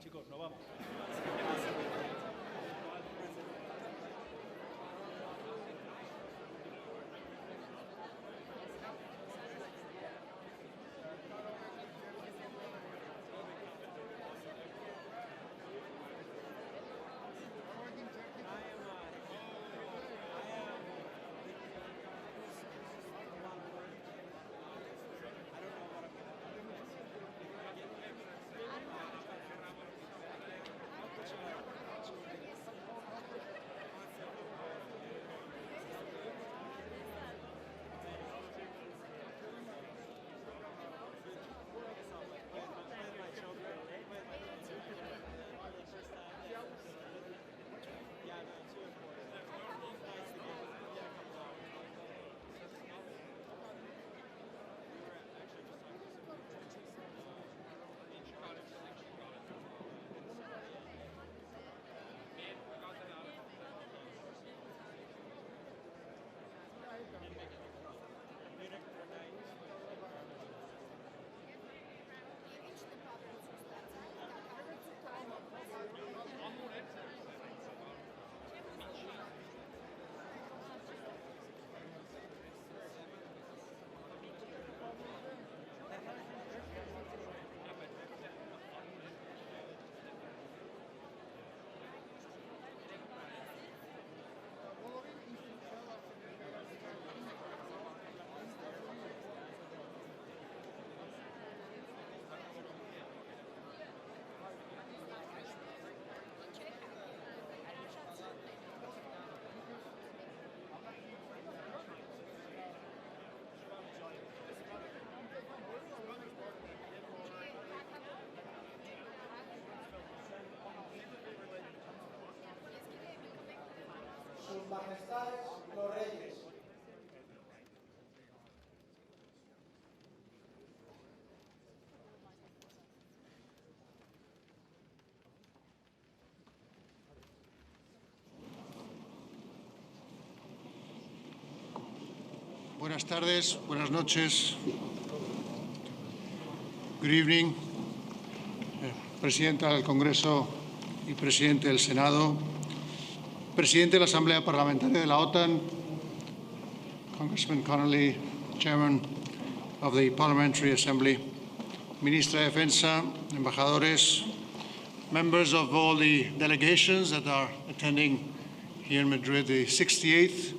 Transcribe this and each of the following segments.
chicos, nos vamos. Sus majestades los reyes. Buenas tardes, buenas noches. Good evening, Presidenta del Congreso y Presidente del Senado, Presidente de la Asamblea Parlamentaria de la OTAN, Congressman Connolly, Chairman of the Parliamentary Assembly, Ministra de Defensa, embajadores, members of all the delegations that are attending here in Madrid, the 68th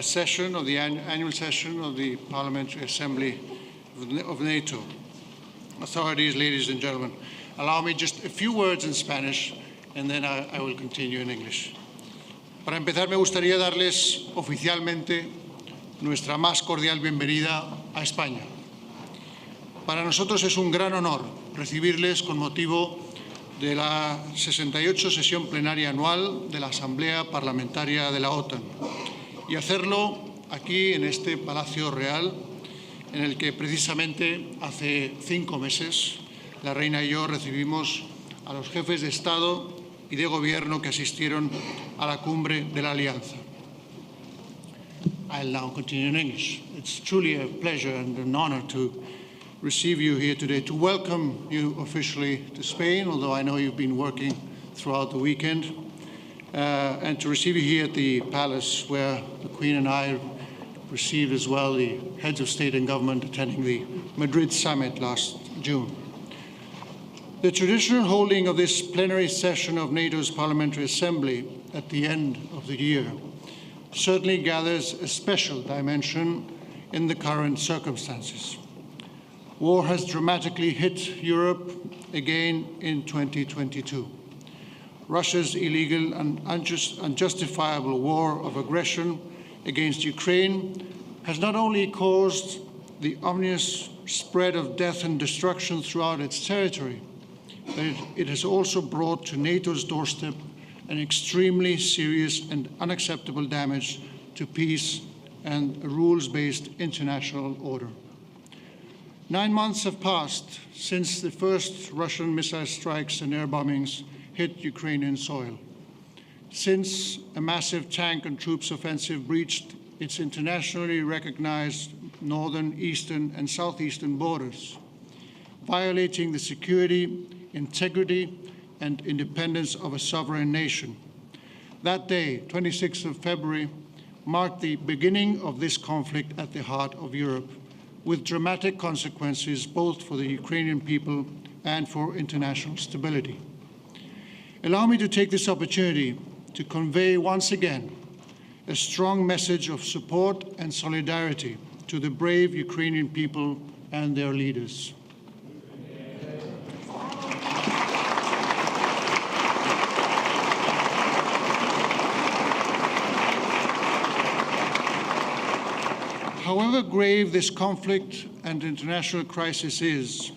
session of the annual session of the Parliamentary Assembly of NATO. Authorities, ladies and gentlemen, allow me just a few words in Spanish and then I will continue in English. Para empezar, me gustaría darles oficialmente nuestra más cordial bienvenida a España. Para nosotros es un gran honor recibirles con motivo de la 68 sesión plenaria anual de la Asamblea Parlamentaria de la OTAN y hacerlo aquí en este Palacio Real, en el que precisamente hace 5 meses la Reina y yo recibimos a los jefes de Estado y de Gobierno que asistieron a la cumbre de la Alianza. I'll now continue in English. It's truly a pleasure and an honor to receive you here today, to welcome you officially to Spain, although I know you've been working throughout the weekend, and to receive you here at the palace where the Queen and I received as well the heads of state and government attending the Madrid summit last June. The traditional holding of this plenary session of NATO's Parliamentary Assembly at the end of the year certainly gathers a special dimension in the current circumstances. War has dramatically hit Europe again in 2022. Russia's illegal and unjustifiable war of aggression against Ukraine has not only caused the ominous spread of death and destruction throughout its territory, but it has also brought to NATO's doorstep an extremely serious and unacceptable damage to peace and a rules-based international order. 9 months have passed since the first Russian missile strikes and air bombings hit Ukrainian soil, since a massive tank and troops offensive breached its internationally recognized northern, eastern, and southeastern borders, violating the security, integrity, and independence of a sovereign nation. That day, 26th of February, marked the beginning of this conflict at the heart of Europe, with dramatic consequences both for the Ukrainian people and for international stability. Allow me to take this opportunity to convey once again a strong message of support and solidarity to the brave Ukrainian people and their leaders. However grave this conflict and international crisis is,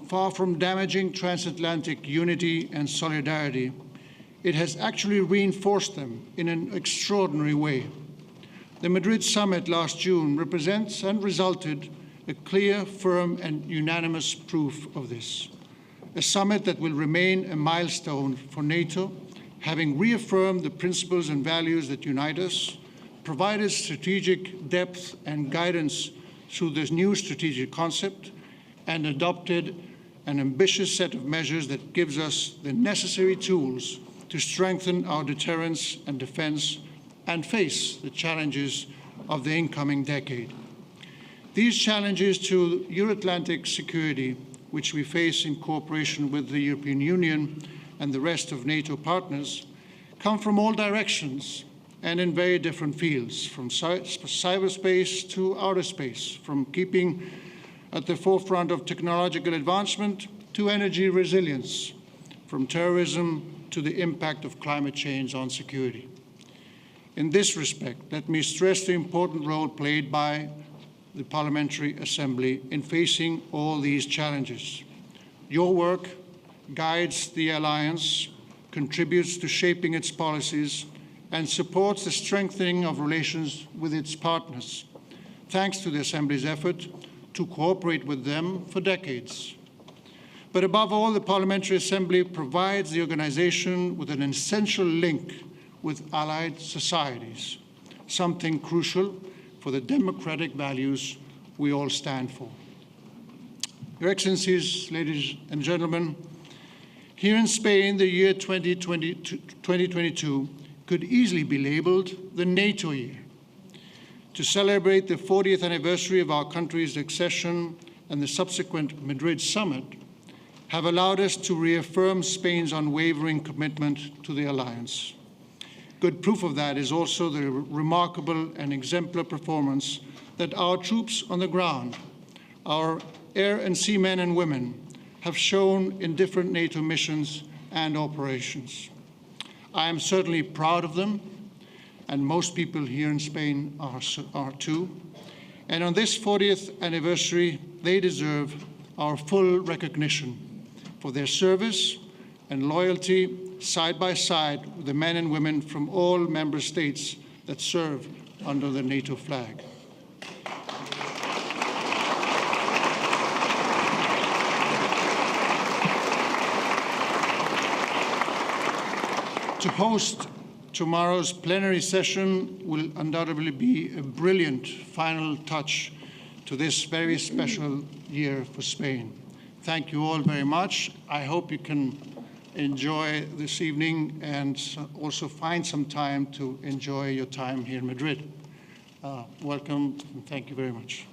far from damaging transatlantic unity and solidarity, it has actually reinforced them in an extraordinary way. The Madrid summit last June represents and resulted a clear, firm, and unanimous proof of this. A summit that will remain a milestone for NATO, having reaffirmed the principles and values that unite us, provided strategic depth and guidance through this new strategic concept, and adopted an ambitious set of measures that gives us the necessary tools to strengthen our deterrence and defense and face the challenges of the incoming decade. These challenges to Euro-Atlantic security, which we face in cooperation with the European Union and the rest of NATO partners, come from all directions and in very different fields, from cyberspace to outer space, from keeping at the forefront of technological advancement to energy resilience, from terrorism to the impact of climate change on security. In this respect, let me stress the important role played by the Parliamentary Assembly in facing all these challenges. Your work guides the alliance, contributes to shaping its policies, and supports the strengthening of relations with its partners, thanks to the Assembly's effort to cooperate with them for decades. But above all, the Parliamentary Assembly provides the organization with an essential link with allied societies, something crucial for the democratic values we all stand for. Your Excellencies, ladies and gentlemen, here in Spain, the year 2022 could easily be labeled the NATO year. To celebrate the 40th anniversary of our country's accession and the subsequent Madrid summit have allowed us to reaffirm Spain's unwavering commitment to the alliance. Good proof of that is also the remarkable and exemplary performance that our troops on the ground, our air and sea men and women, have shown in different NATO missions and operations. I am certainly proud of them, and most people here in Spain are too. And on this 40th anniversary, they deserve our full recognition for their service and loyalty side by side with the men and women from all member states that serve under the NATO flag. To host tomorrow's plenary session will undoubtedly be a brilliant final touch to this very special year for Spain. Thank you all very much. I hope you can enjoy this evening and also find some time to enjoy your time here in Madrid. Welcome, and thank you very much.